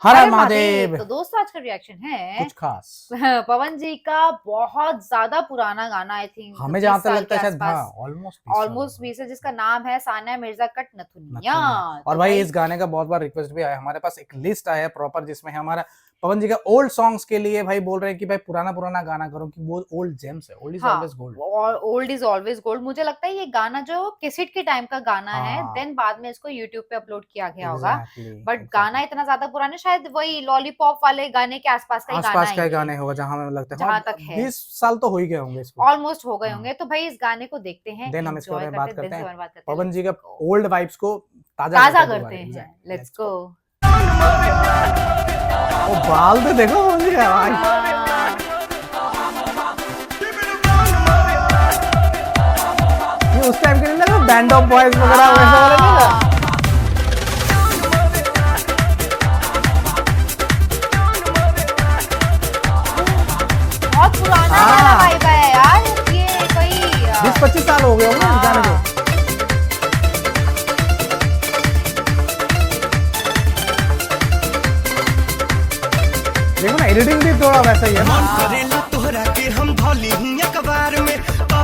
हर हर महादेव। महादेव। तो दोस्तों आज का रिएक्शन है कुछ खास पवन जी का बहुत ज्यादा पुराना गाना, आई थिंक हमें 20 जहां तक साल लगता के है शायद, हाँ, आसपास, ऑलमोस्ट 20 है, जिसका नाम है सानिया मिर्जा कट नथुनिया। नथुनिया। और तो भाई इस गाने का बहुत बार रिक्वेस्ट भी आया, हमारे पास एक लिस्ट आया प्रॉपर जिसमें हमारा पवन जी का ओल्ड सॉन्ग्स के लिए भाई बोल रहे हैं कि भाई पुराना पुराना गाना करो कि वो ओल्ड जेम्स है, old is always gold. Old is always gold. मुझे लगता है ये गाना जो कैसेट के टाइम का गाना है, हाँ। देन बाद में इसको यूट्यूब पे अपलोड किया गया होगा। But exactly. गाना इतना ज्यादा पुराना, शायद वही लॉलीपॉप वाले गाने के आसपास का ही गाना आसपास का है ही ये, गाने होगा जहां हमें लगता है जहां तक है 20 साल तो हो ही गए होंगे इसको, ऑलमोस्ट हो गए हाँ। होंगे। तो भाई इस गाने को देखते हैं, देन हम इसके बारे में बात करते हैं, बात करते पवन जी का Let's go. ओल्ड वाइब्स को ताजा ताजा करते करते हैं। Let's go. गो। ओ बाल तो देखो पवन जी का भाई। ये उस टाइम के नहीं ना बैंड ऑफ बॉयज वगैरह वैसे वाले नहीं ना। बहुत पुराना गाना वाइब है यार, ये कोई 20-25 साल हो गए होंगे इस गाने को। देखो ना एडिटिंग भी थोड़ा वैसा ही है ना। करेला तोहरा के हम धौली ही अखबार में,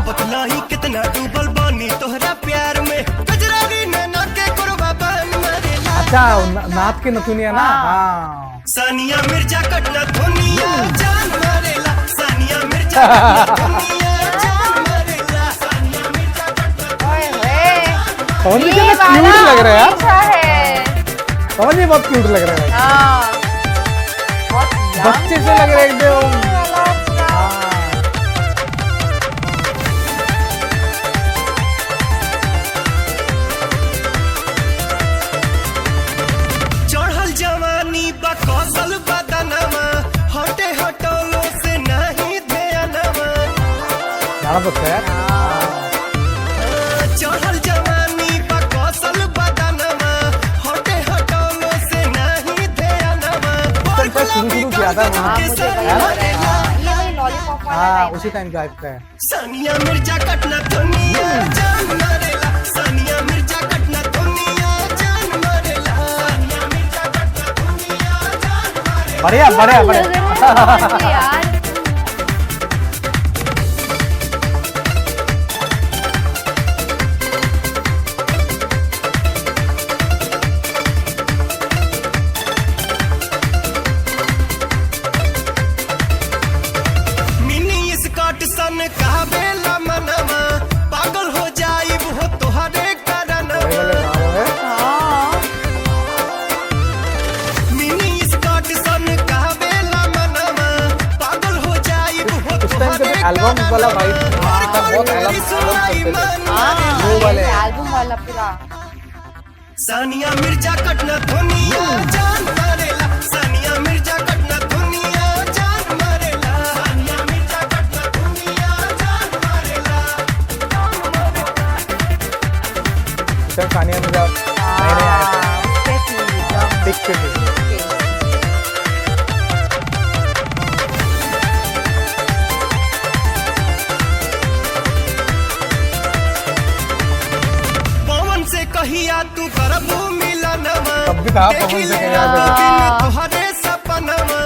बतला ही कितना डूबल बानी तोहरा प्यार में, गजरारी नैना के कुर्बान मरेला। अच्छा नाथ के नथुनिया ना। हाँ सानिया मिर्जा कटना धुनिया जान मरेला, सानिया मिर्जा कटना धुनिया जान मरेला, सानिया मिर्जा कटना। ओए होए, पवन जी ये कितना वाला क्यूट लग रहा है यार। अच्छा है। पवन जी बहुत क्यूट लग रहा है भाई। हाँ, बहुत बच्चे से लग रहे एकदम। चढ़ल जवानी बकौसल बदनमा, हटे हटोलो से नहीं ध्यानमा। गाना तो खैर चढ़ल जवानी बकौसल बदनमा, हटे हटोलो से नहीं ध्यानमा। शुरू किया था हाँ, वहाँ। मुझे वही लग रहा है। हाँ, ये वही लॉलीपॉप वाला हाँ टाइप उसी है। टाइम का का है। सानिया मिर्जा कटना दुनिया जान मरेला, सानिया मिर्जा कटना दुनिया जान मरेला, सानिया मिर्जा कटना दुनिया जान मरेला। बढ़िया बढ़िया लग रहा है पवन जी यार। मिनी स्कॉट सन कहबेला मनवा, पागल हो जाइब हो तोहरे करनवा। हाँ, मिनी स्कॉट सन कहबेला मनवा, पागल हो जाइब हो उस टाइम तोहरे का एल्बम वाला वाइब था, बहुत एल्बम चलते थे। हाँ, वो वाले एल्बम वाला पूरा। सानिया मिर्जा कटना दुनिया जान मरेला, सानिया मिर्जा कटना दुनिया जान मरेला, सानिया मिर्जा कटना दुनिया जान मरेला। जब सानिया मिर्जा नए नए आए थे दिखते थे। पवन से कहिया तू करबू मिलनवा, तब भी था पवन से कहिया बिन तोहरे सपनवा।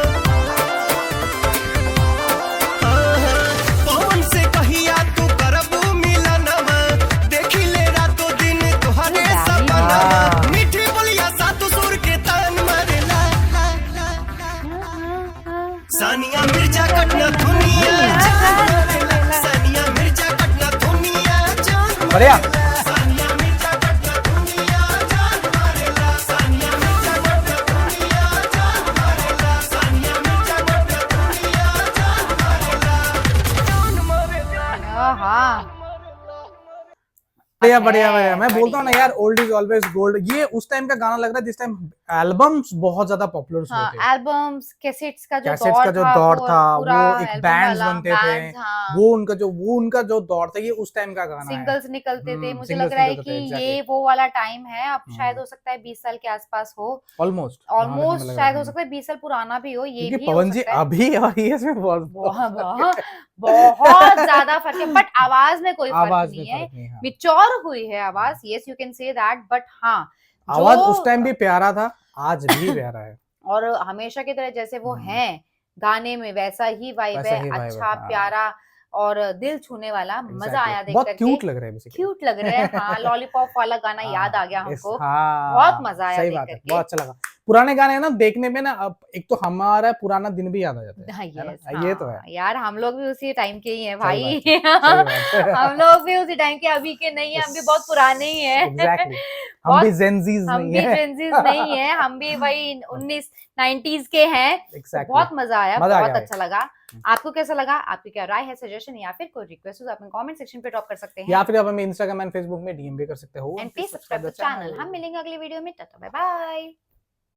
पवन से कहिया तू करबू मिलनवा, देखी ले रातों दिन तोहरे सपनवा। मीठी बोलिया सातु सुर के तान मरेला, सानिया मिर्जा कटना दुनिया जान मरेला, सानिया मिर्जा कटना दुनिया जान मरेला। बढ़िया। सानिया मिर्जा कटना दुनिया जान मरेला, सानिया मिर्जा कटना दुनिया जान मरेला, सानिया मिर्जा कटना दुनिया जान मरेला। हाँ, बढ़िया बढ़िया बढ़िया। मैं बोलता हूँ ना यार, ओल्ड इज ऑलवेज गोल्ड। ये उस टाइम का गाना लग रहा है जिस टाइम एल्बम्स बहुत ज्यादा पॉपुलर हुए हाँ, थे। एल्बम्स, कैसेट्स का जो कैसेट्स दौर का जो था, दौर वो था, पूरा वो एक एल्बम बैंड्स वाला, बनते थे, बैंड्स, हाँ, वो उनका जो दौर था, ये उस टाइम का गाना है। सिंगल्स निकलते थे। मुझे सिंगल्स लग रहा है निकलते कि थे, ये exactly. वो वाला टाइम है। अब शायद हो सकता है 20 साल के आसपास हो, ऑलमोस्ट शायद हो सकता है 20 साल पुराना भी हो। ये भी पवन जी अभी और ये इसमें बहुत ज्यादा फर्क है, बट आवाज में कोई फर्क आवाज नहीं में है। फर्क नहीं, हाँ। मिच्योर हुई है आवाज, yes you can say that, but हाँ आवाज उस टाइम भी प्यारा था, आज भी प्यारा है। और हमेशा की तरह जैसे वो हैं गाने में वैसा ही वाइब वैसा है, ही vibe है, अच्छा हाँ। प्यारा और दिल छूने वाला, मजा Exactly. आया देख बहुत करके। क्यूट लग रहा है बेसिकली। क्यूट लग रहे हैं, हाँ लॉलीपॉप वाला गाना याद आ गया हमको, बहुत मजा आया सही देख बात है, करके। बहुत अच्छा लगा। पुराने गाने ना देखने में ना, अब एक तो हमारा पुराना दिन भी याद आ जाता है ना? यस, ये तो है। हाँ यार हम लोग भी उसी टाइम के ही हैं सही भाई। बात है, सही बात है। हम लोग भी उसी टाइम के, अभी के नहीं है, हम भी बहुत पुराने ही हैं। एग्जैक्टली, हम भी जेनजीज हम नहीं भी है। जेंजीज नहीं है, हम भी वही 90s के हैं। तो Exactly. बहुत मजा आया, मजा आ बहुत गया अच्छा लगा। आपको कैसा लगा? आपकी क्या राय है, सजेशन या फिर कोई रिक्वेस्ट हो तो आप कमेंट सेक्शन पे ड्रॉप कर सकते हैं। या फिर आप हमें इंस्टाग्राम एंड फेसबुक में डीएम भी कर सकते हो। And please subscribe the channel. हम मिलेंगे अगली वीडियो में, टाटा बाय बाय।